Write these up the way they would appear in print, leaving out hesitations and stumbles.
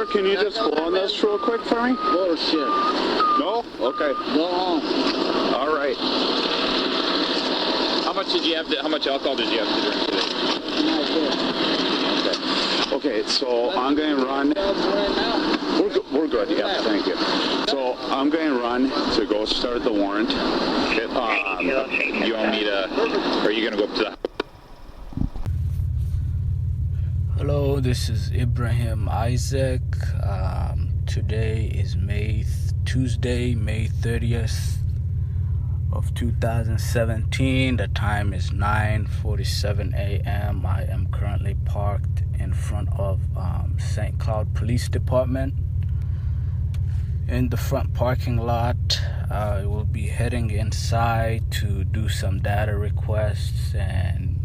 Sir, can you just go on this real quick for me? Bullshit. No? Okay. Go home. All right. How much alcohol did you have to drink today? Okay, so I'm going to run. We're good, yeah, thank you. So I'm going to run to go start the warrant. You want me to, or are you going to go up to the... Hello, this is Ibrahim Isaac. Today is Tuesday, May 30th of 2017. The time is 9:47 a.m. I am currently parked in front of St. Cloud Police Department. In the front parking lot, I will be heading inside to do some data requests and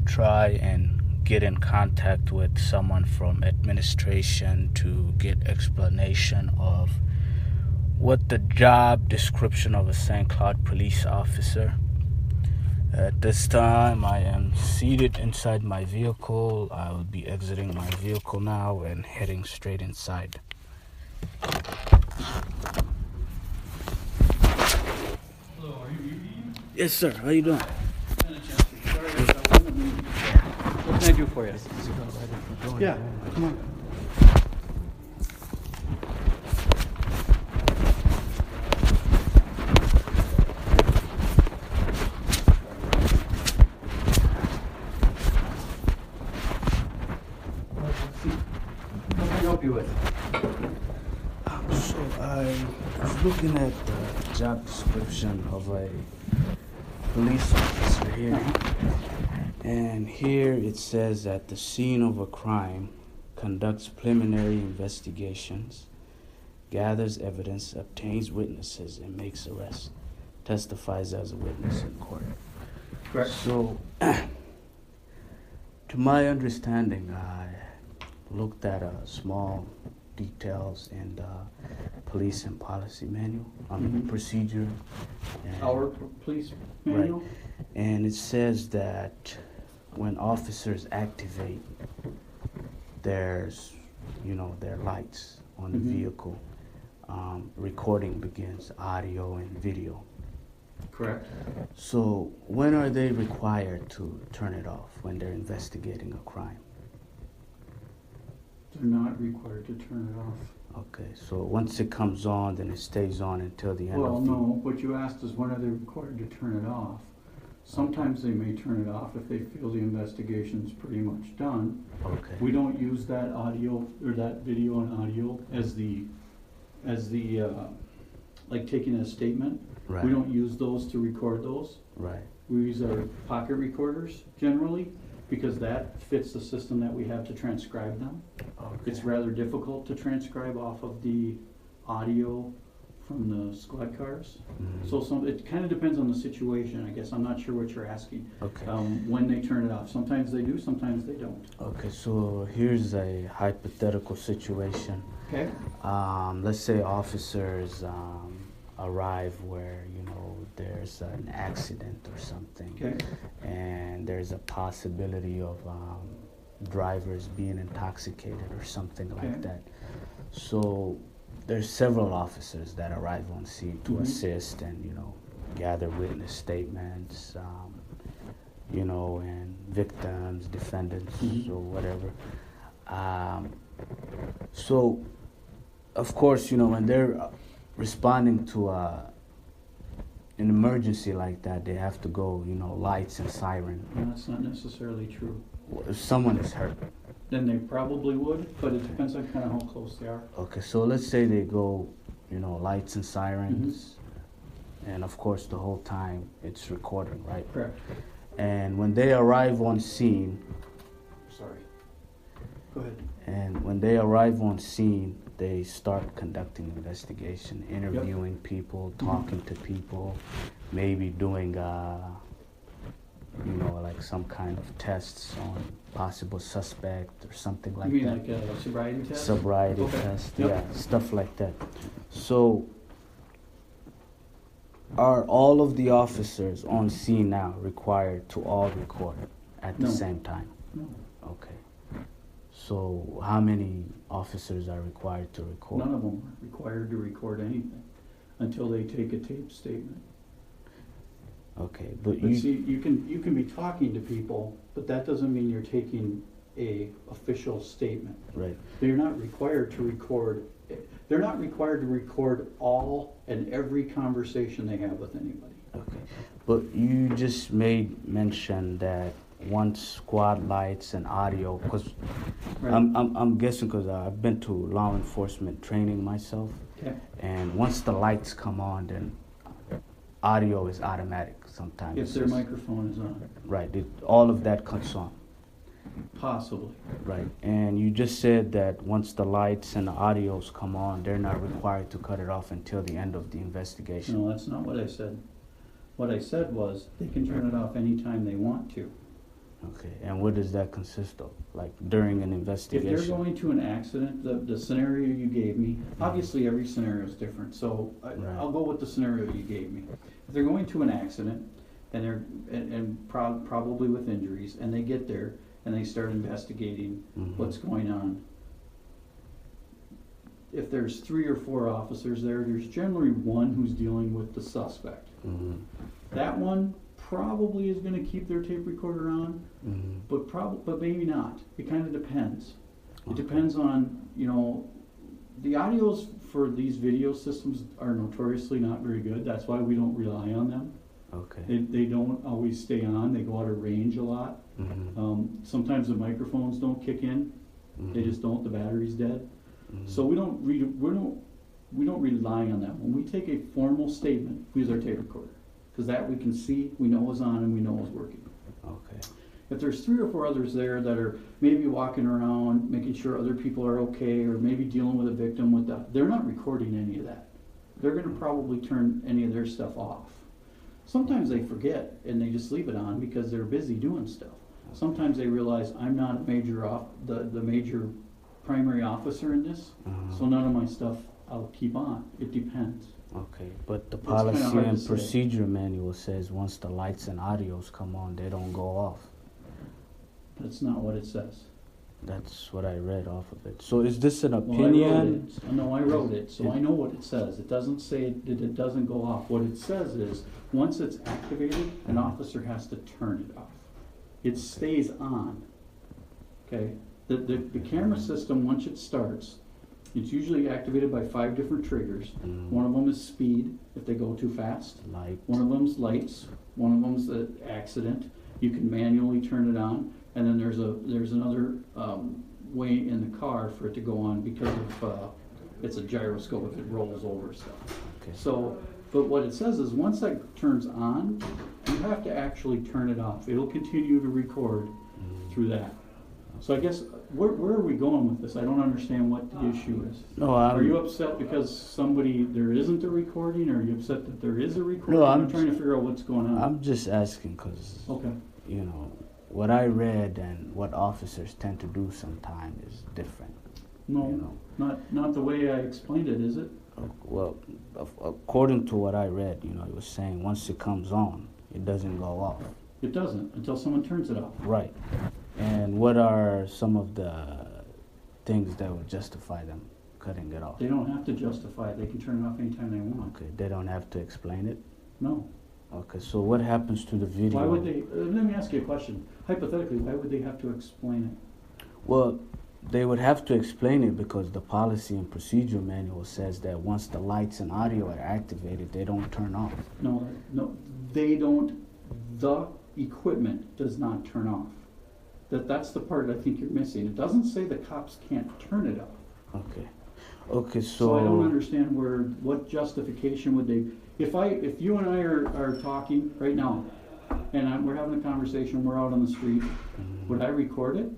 try and get in contact with someone from administration to get explanation of what the job description of a St. Cloud police officer. At this time, I am seated inside my vehicle. I will be exiting my vehicle now and heading straight inside. Hello, are you Ibrahim? Yes, sir. How you doing? What can I do for you? Yeah, come on. What can I help you with? So I was looking at the job description of a police officer here. And here it says at the scene of a crime, conducts preliminary investigations, gathers evidence, obtains witnesses, and makes arrests, testifies as a witness in court. Correct. So, to my understanding, I looked at small details in the police and policy manual on procedure. And Our police manual? Right. And it says that when officers activate, there's, their lights on the vehicle. Recording begins, audio and video. Correct. So when are they required to turn it off when they're investigating a crime? They're not required to turn it off. Okay, so once it comes on, then it stays on until the end Well, of the... no, what you asked is when are they required to turn it off? Sometimes they may turn it off if they feel the investigation's pretty much done. Okay. We don't use that audio or that video and audio as the like taking a statement. Right. We don't use those to record those. Right. We use our pocket recorders generally because that fits the system that we have to transcribe them. Okay. It's rather difficult to transcribe off of the audio from the squad cars. So it kind of depends on the situation, I guess. I'm not sure what you're asking. Okay. When they turn it off. Sometimes they do, sometimes they don't. Okay, so here's a hypothetical situation. Okay? Let's say officers arrive where, there's an accident or something. Okay. And there's a possibility of drivers being intoxicated or something like that. So there's several officers that arrive on scene to assist and, gather witness statements, and victims, defendants, or whatever. So, of course, when they're responding to an emergency like that, they have to go, lights and siren. No, that's not necessarily true. If someone is hurt. Then they probably would, but it depends on kind of how close they are. Okay, so let's say they go, lights and sirens, and of course the whole time it's recording, right? Correct. And when they arrive on scene, Sorry. Go ahead. and when they arrive on scene, they start conducting investigation, interviewing people, talking to people, maybe doing, like some kind of tests on possible suspect or something like that. You mean like a sobriety test? Sobriety test, yeah, stuff like that. So, are all of the officers on scene now required to all record at the No. same time? No. Okay. So how many officers are required to record? None of them are required to record anything until they take a tape statement. Okay, but But you, see, you can be talking to people, but that doesn't mean you're taking a official statement. right, They're not required to record, they're not required to record all and every conversation they have with anybody. okay. But you just made mention that once squad lights and audio, because Right. I'm guessing because I've been to law enforcement training myself, Okay, and once the lights come on, then audio is automatic sometimes. if It's their just- microphone is on, Right, all of that cuts on. possibly. Right, and you just said that once the lights and the audios come on, they're not required to cut it off until the end of the investigation. No, that's not what I said. What I said was, they can turn it off anytime they want to. Okay, and what does that consist of? Like during an If investigation? they're going to an accident, the scenario you gave me, obviously every scenario is different, so Right. I'll go with the scenario you gave me. If they're going to an accident, and they're, probably with injuries, and they get there, and they start investigating Mhm. what's going on. If there's 3 or 4 officers there, there's generally one who's dealing with the suspect. Mhm. That one probably is gonna keep their tape recorder on, Mhm. but maybe not. It kinda depends. It Okay. depends on, the audios for these video systems are notoriously not very good. That's why we don't rely on them. Okay. They don't always stay on. They go out of range a lot. Mhm. Sometimes the microphones don't kick in. They Mhm. just don't. The battery's dead. Mhm. So we don't rely on that. When we take a formal statement, we use our tape recorder, because that we can see, we know is on, and we know is working. Okay. If there's 3 or 4 others there that are maybe walking around, making sure other people are okay, or maybe dealing with a victim they're not recording any of that. They're gonna probably turn any of their stuff off. Sometimes they forget and they just leave it on because they're busy doing stuff. Sometimes they realize I'm not a the major primary officer in this, so none of my stuff I'll keep on. It depends. Okay, but the It's kinda policy hard to and say. procedure manual says once the lights and audios come on, they don't go off. That's not what it says. That's what I read off of it. So is this an Well, I wrote opinion? it. No, I wrote it, so I know what it says. It doesn't say that it doesn't go off. What it says is, once it's activated, an officer has to turn it off. It stays on, okay? The camera system, once it starts, it's usually activated by 5 different triggers. Mm. One of them is speed, if they go too fast. Light. One of them's lights. One of them's the accident. You can manually turn it on. And then there's another way in the car for it to go on because of it's a gyroscope if it rolls over stuff. Okay. So, but what it says is once that turns on, you have to actually turn it off. It'll continue to record through that. So I guess where are we going with this? I don't understand what the issue is. No, Are you upset because there isn't a recording, or are you upset that there is a recording? No, I'm trying to figure out what's going on. I'm just asking because, Okay. what I read and what officers tend to do sometimes is different. No, not the way I explained it, is it? Well, according to what I read, it was saying once it comes on, it doesn't go off. It doesn't, until someone turns it off. Right. And what are some of the things that would justify them cutting it off? They don't have to justify it, they can turn it off anytime they want. Okay, they don't have to explain it? No. Okay, so what happens to the video? Why would they, let me ask you a question. Hypothetically, why would they have to explain it? Well, they would have to explain it because the policy and procedure manual says that once the lights and audio are activated, they don't turn off. No, they don't, the equipment does not turn off. That's the part I think you're missing. It doesn't say the cops can't turn it off. Okay. Okay, So I don't understand what justification would they, if you and I are talking right now, and we're having a conversation, we're out on the street, would I record it?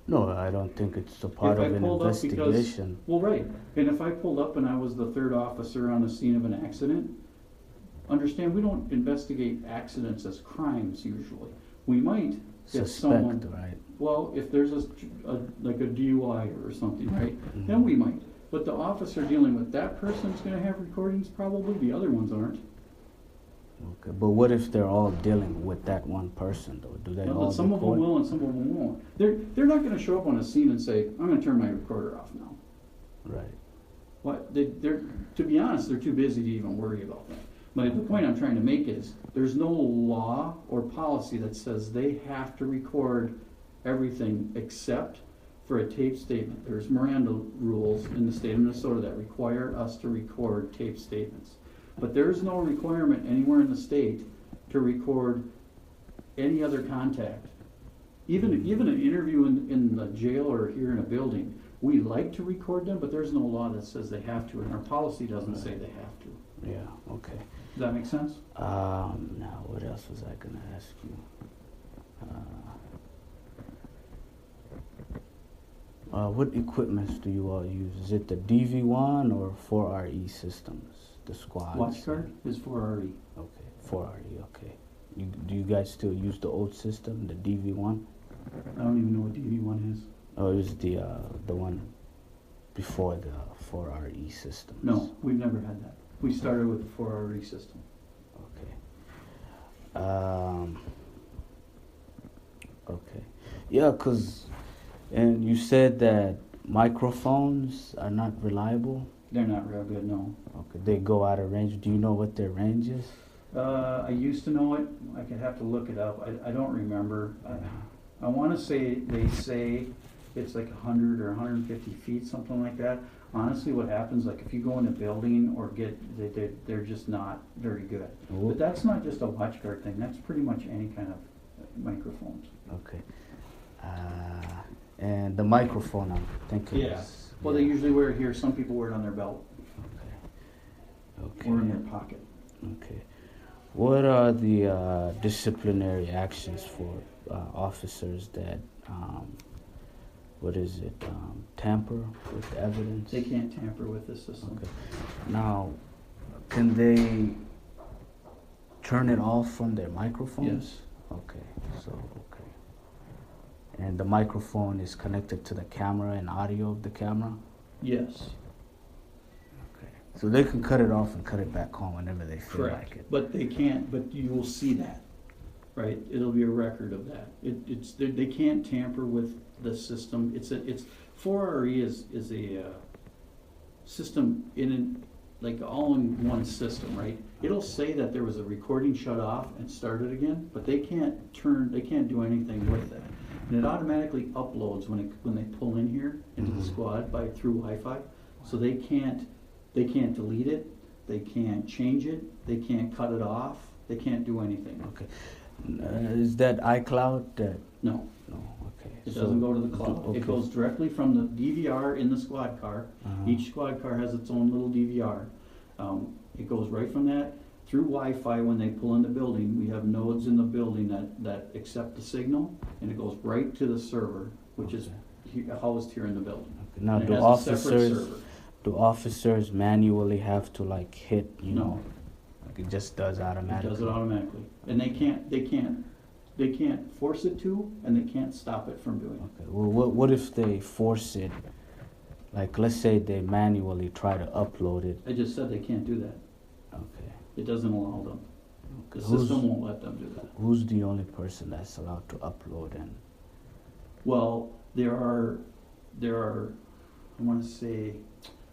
No, I don't think it's a part If of I an pulled up because, investigation. well, right, and if I pulled up and I was the 3rd officer on the scene of an accident, understand, we don't investigate accidents as crimes usually. We might if someone, Suspect, right? well, if there's like a DUI or something, right, then we might. But the officer dealing with that person's gonna have recordings probably, the other ones aren't. Okay, but what if they're all dealing with that one person though? Do they No, all but some of them record? will and some of them won't. They're not gonna show up on a scene and say, I'm gonna turn my recorder off now. Right. What, they're, to be honest, they're too busy to even worry about that. But the point I'm trying to make is, there's no law or policy that says they have to record everything except for a tape statement. There's Miranda rules in the state of Minnesota that require us to record tape statements. But there's no requirement anywhere in the state to record any other contact. Even an interview in the jail or here in a building, we like to record them, but there's no law that says they have to, and our policy doesn't say they have to. Yeah, okay. Does that make sense? Now what else was I gonna ask you? What equipments do you all use? Is it the DV1 or 4RE systems? The squads? WatchGuard is 4RE. Okay, 4RE, okay. Do you guys still use the old system, the DV1? I don't even know what DV1 is. Oh, it was the one before the 4RE system. No, we've never had that. We started with the 4RE system. Okay. Okay. Yeah, and you said that microphones are not reliable? They're not real good, no. Okay, they go out of range. Do you know what their range is? I used to know it. I could have to look it up. I don't remember. I want to say they say it's like 100 or 150 feet, something like that. Honestly, what happens, like if you go in a building or they're just not very good. Ooh. But that's not just a WatchGuard thing. That's pretty much any kind of microphones. Okay. And the microphone, I'm thinking. Yeah. Is, Well, they usually wear it here. Some people wear it on their belt Okay. or in their pocket. Okay. What are the disciplinary actions for officers that, tamper with evidence? They can't tamper with the system. Okay. Now, can they turn it off from their microphones? Yes. Okay, okay. And the microphone is connected to the camera and audio of the camera? Yes. Okay. So they can cut it off and cut it back on whenever they feel Correct. like it. But they can't, but you will see that, right? It'll be a record of that. They can't tamper with the system. It's 4RE is a system like all-in-one system, right? It'll say that there was a recording shut off and started again, but they can't do anything with that. And it automatically uploads when they pull in here into the squad through Wi-Fi. So they can't delete it, they can't change it, they can't cut it off, they can't do anything. Okay. Is that iCloud? No. No, okay. It doesn't go to the cloud. Okay. It goes directly from the DVR in the squad car. Each squad car has its own little DVR. It goes right from that through Wi-Fi. When they pull in the building, we have nodes in the building that accept the signal, and it goes right to the server, which is housed here in the building. Okay. Now, And it has a separate server. do officers manually have to like hit, No. like it just does automatically? It does it automatically. And they can't force it to, and they can't stop it from doing it. Okay. Well, what if they force it? Like, let's say they manually try to upload it. I just said they can't do that. Okay. It doesn't allow them. The Who's- system won't let them do that. Who's the only person that's allowed to upload and? Well, there are, I want to say,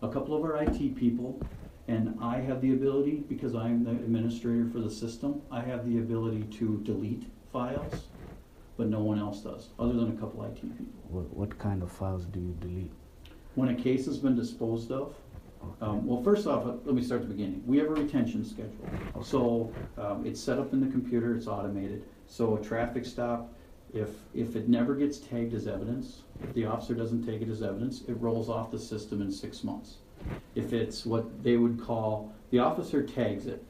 a couple of our IT people, and I have the ability, because I'm the administrator for the system, I have the ability to delete files, but no one else does, other than a couple IT people. What kind of files do you delete? When a case has been disposed of, well, first off, let me start at the beginning. We have a retention schedule. Okay. So it's set up in the computer, it's automated. So a traffic stop, if it never gets tagged as evidence, if the officer doesn't take it as evidence, it rolls off the system in 6 months. If it's what they would call, the officer tags it.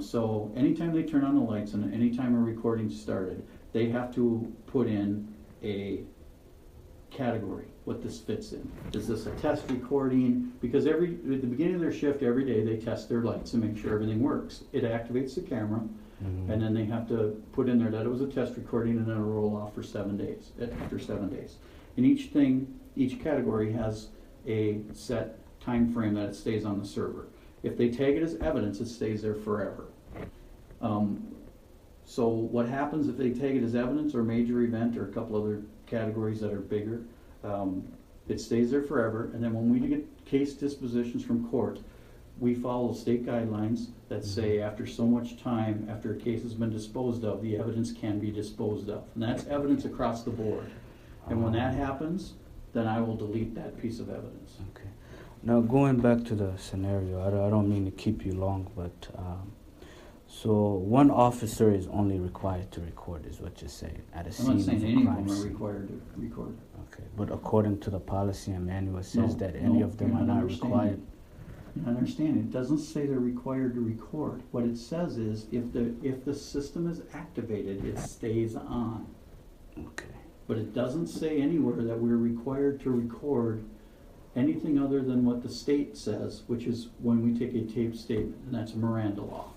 So anytime they turn on the lights and anytime a recording started, they have to put in a category, what this fits in. Is this a test recording? Because at the beginning of their shift every day, they test their lights and make sure everything works. It activates the camera, and then they have to put in there that it was a test recording, and then it'll roll off for 7 days, after 7 days. And each category has a set time frame that it stays on the server. If they tag it as evidence, it stays there forever. So what happens if they take it as evidence or major event or a couple other categories that are bigger? It stays there forever, and then when we get case dispositions from court, we follow state guidelines that say after so much time, after a case has been disposed of, the evidence can be disposed of. And that's evidence across the board. And when that happens, then I will delete that piece of evidence. Okay. Now going back to the scenario, I don't mean to keep you long, but so one officer is only required to record, is what you're saying, at a I'm scene not of saying a any of crime them are scene. required to record. Okay, but according to the policy and manual, it says that any No, of them you're are not understanding. required. You understand, it doesn't say they're required to record. What it says is if the system is activated, it stays on. Okay. But it doesn't say anywhere that we're required to record anything other than what the state says, which is when we take a tape statement, and that's Miranda law.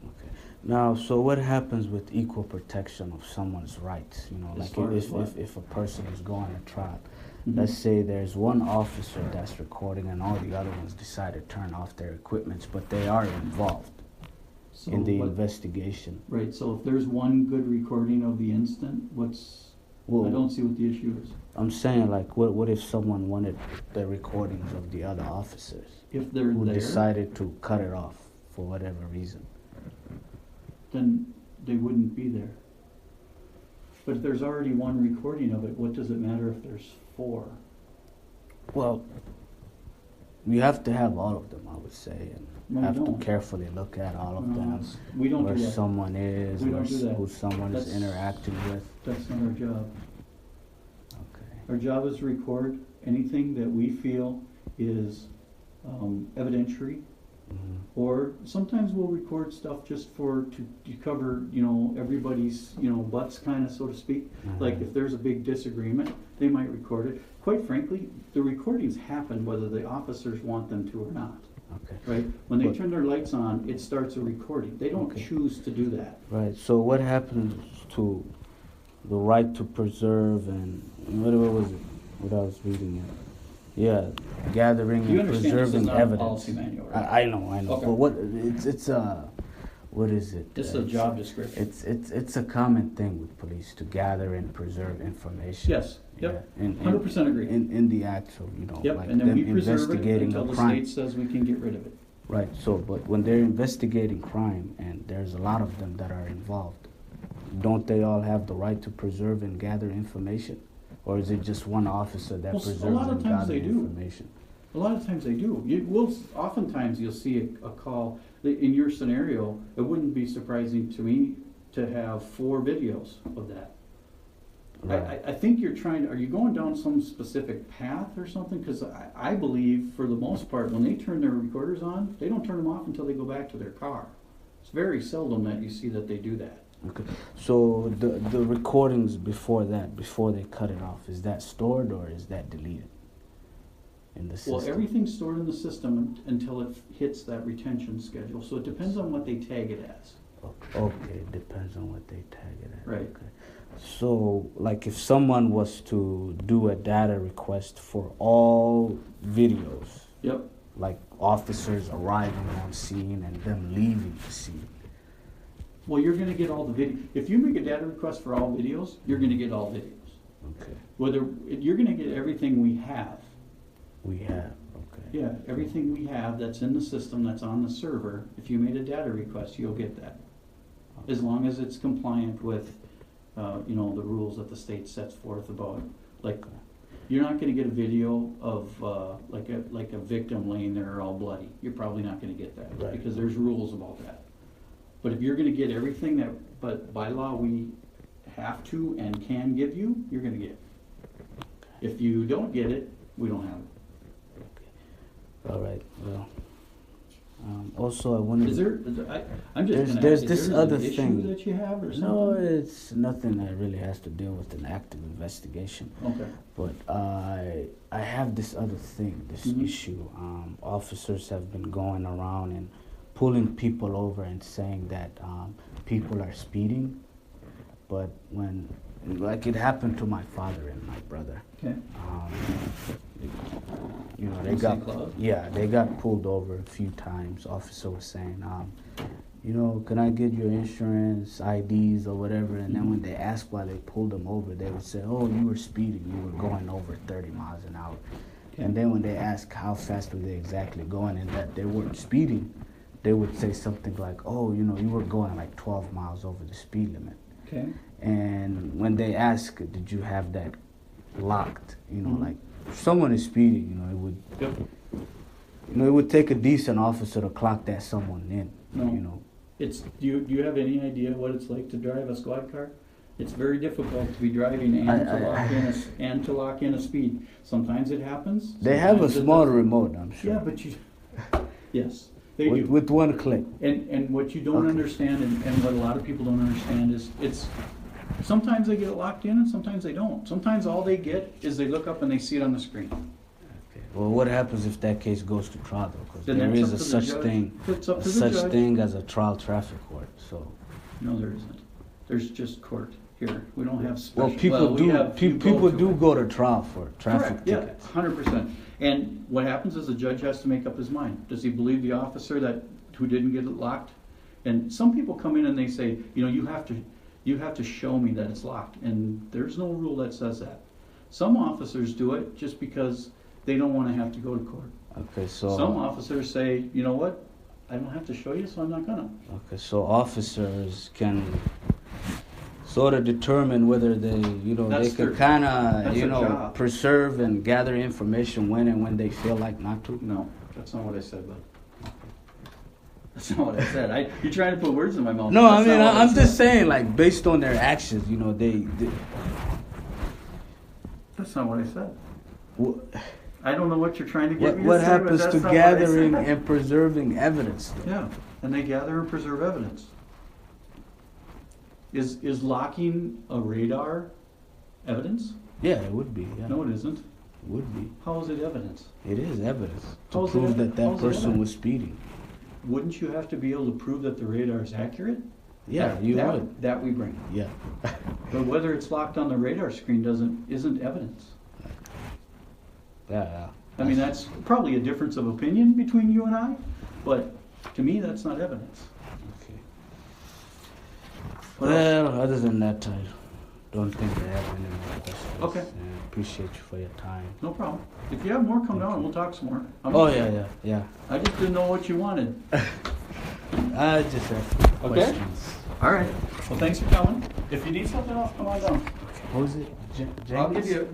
Okay. Now, so what happens with equal protection of someone's rights? You know, As like far as what? if a person is going to trial, Mhm. let's say there's one officer that's recording and all the other ones decide to turn off their equipments, but they are involved So in the what- investigation. Right, so if there's one good recording of the incident, I Well, don't see what the issue is. I'm saying, like, what if someone wanted the recordings of the other officers If they're who there, decided to cut it off for whatever reason? then they wouldn't be there. But if there's already one recording of it, what does it matter if there's four? Well, you have to have all of them, I would say, and No, you have to don't. carefully look at all of No, them, it's- we don't where do that. someone is, We don't do that. who someone is That's- interacting with. That's not our job. Okay. Our job is to record anything that we feel is evidentiary, Mhm. or sometimes we'll record stuff just to cover, everybody's, butts kind of, so to speak. Like Mhm. if there's a big disagreement, they might record it. Quite frankly, the recordings happen whether the officers want them to or not, Okay. right? When they But- turn their lights on, it starts a recording. They don't Okay. choose to do that. Right. So what happens to the right to preserve and what was it? What I was reading it. Yeah, gathering You and understand this is preserving not a evidence. policy manual, right? I know. Okay. But what is it? This is a job description. It's a common thing with police to gather and preserve information. Yes, yep, Yeah, in- 100% agree. In the actual, Yep, like and then them we preserve it investigating until a the crime. state says we can get rid of it. Right. So, but when they're investigating crime and there's a lot of them that are involved, don't they all have the right to preserve and gather information? Or is it just one officer that Well, a preserves lot of and times gathers they do. information? A lot of times they do. Oftentimes you'll see a call, in your scenario, it wouldn't be surprising to me to have 4 videos of that. Right. I think are you going down some specific path or something? Because I believe, for the most part, when they turn their recorders on, they don't turn them off until they go back to their car. It's very seldom that you see that they do that. Okay. So the recordings before that, before they cut it off, is that stored or is that deleted in the system? Well, everything's stored in the system until it hits that retention schedule, so it depends on what they tag it as. Okay, it depends on what they tag it as. Right. Okay. So, like, if someone was to do a data request for all videos, Yep. like officers arriving on scene and them leaving the scene. Well, you're gonna get all the video. If you make a data request for all videos, you're gonna get all videos. Okay. You're gonna get everything we have. We have. Okay. Yeah, everything we have that's in the system, that's on the server. If you made a data request, you'll get that. As long as it's compliant with, the rules that the state sets forth about, like, you're not gonna get a video of, like a victim laying there all bloody. You're probably not gonna get that, Right. because there's rules about that. But if you're gonna get everything but by law we have to and can give you, you're gonna get it. If you don't get it, we don't have it. All right. Well. Also, I wanted. I'm just gonna There's ask, this is there other an issue thing. that you have or something? No, it's nothing that really has to deal with an active investigation. Okay. But I have this other thing, this Mhm. issue. Officers have been going around and pulling people over and saying that people are speeding. But when, like, it happened to my father and my brother. Okay. They In got St. Cloud? they got pulled over a few times. Officer was saying you know, can I get your insurance, IDs, or whatever? And then when they ask why they pulled them over, they would say, oh, you were speeding, you were going over 30 miles an hour. And then when they ask how fast were they exactly going and that they weren't speeding, they would say something like, oh, you know, you were going like 12 miles over the speed limit. Okay. And when they ask, did you have that locked? You know, like if someone is speeding, you know, it would, you know, it would take a decent officer to clock that someone in. No. You know. Do you have any idea what it's like to drive a squad car? It's very difficult to be driving and to lock in a speed. Sometimes it happens. They have a sometimes it small doesn't. remote, I'm sure. Yeah, but yes, they do. With one click. And what you don't understand, and what a lot of people don't understand is it's sometimes they get it locked in and sometimes they don't. Sometimes all they get is they look up and they see it on the screen. Okay. Well, what happens if that case goes to trial though? Because Then there that's is up a to the such judge. thing, It's up a to the such judge. thing as a trial traffic court. So. No, there isn't. There's just court here. We don't have special. Well, people do go to trial for traffic Correct, yeah, tickets. 100%. And what happens is the judge has to make up his mind. Does he believe the officer who didn't get it locked? And some people come in and they say, you know, you have to show me that it's locked. And there's no rule that says that. Some officers do it just because they don't want to have to go to court. Okay, so. Some officers say, you know what, I don't have to show you, so I'm not gonna. Okay, so officers can sort of determine whether they, you know, That's they can their- kind of, that's you their know, job. preserve and gather information when and when they feel like not to. No, that's not what I said, bud. That's not what I said. You're trying to put words in my mouth. No, I That's mean, not what I'm said. just saying, like, based on their actions, you know, they That's not what I said. wh- I don't know what you're trying to get me to what say, but happens that's to not what I gathering said. and preserving evidence? Though? Yeah, and they gather and preserve evidence. Is locking a radar evidence? Yeah, it would be. Yeah, No, it isn't. it would be. How is it evidence? It is evidence to How's it prove evidence? that that How's it person evidence? was speeding. Wouldn't you have to be able to prove that the radar is accurate? Yeah, you would. That we bring. Yeah. But whether it's locked on the radar screen isn't evidence. Yeah. I mean, that's probably a difference of opinion between you and I, but to me, that's not evidence. Okay. What else? Well, other than that, I don't think I have any more questions. Okay. And I appreciate you for your time. No problem. If you have more, come down and we'll talk some more. Oh, yeah. I just didn't know what you wanted. I just have questions. All right. Well, thanks for coming. If you need something else, come on down. What was it? I'll give you.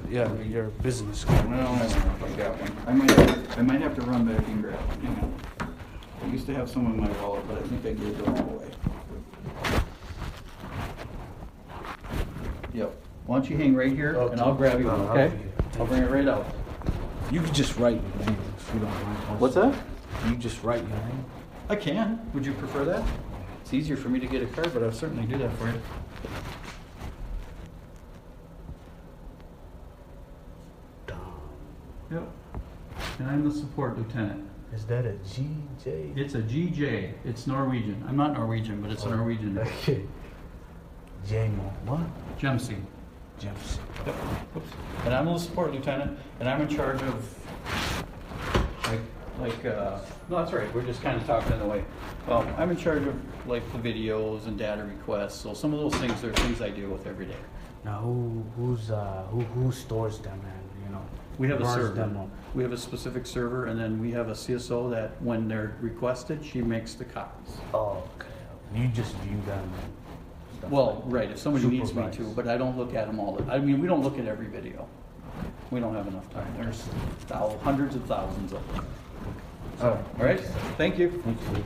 Yeah, your business card. No, I got one. I might have to run back and grab it. Hang on. I used to have some in my wallet, but I think I gave them all away. Yep. Why don't you hang right here and I'll grab you one, okay? I'll bring it right out. You could just write your name if you don't mind. What's that? You just write your name. I can. Would you prefer that? It's easier for me to get a card, but I'll certainly do that for you. Yep. And I'm the support lieutenant. Is that a GJ? It's a GJ. It's Norwegian. I'm not Norwegian, but it's a Norwegian. Okay. Jamo. What? Gemsey. Jemsey. Yep. Oops. And I'm the support lieutenant, and I'm in charge of no, that's right. We're just kind of talking in the way. I'm in charge of like the videos and data requests. So some of those things are things I deal with every day. Now, who stores them and, you know, We have a runs server. them on? We have a specific server, and then we have a CSO that when they're requested, she makes the copies. Oh, okay. You just view them and stuff Well, like that. right, if somebody needs me to, Supervise. but I don't look at them all. I mean, we don't look at every video. We don't have enough time. There's hundreds of thousands of them. All right, thank you. Thank you.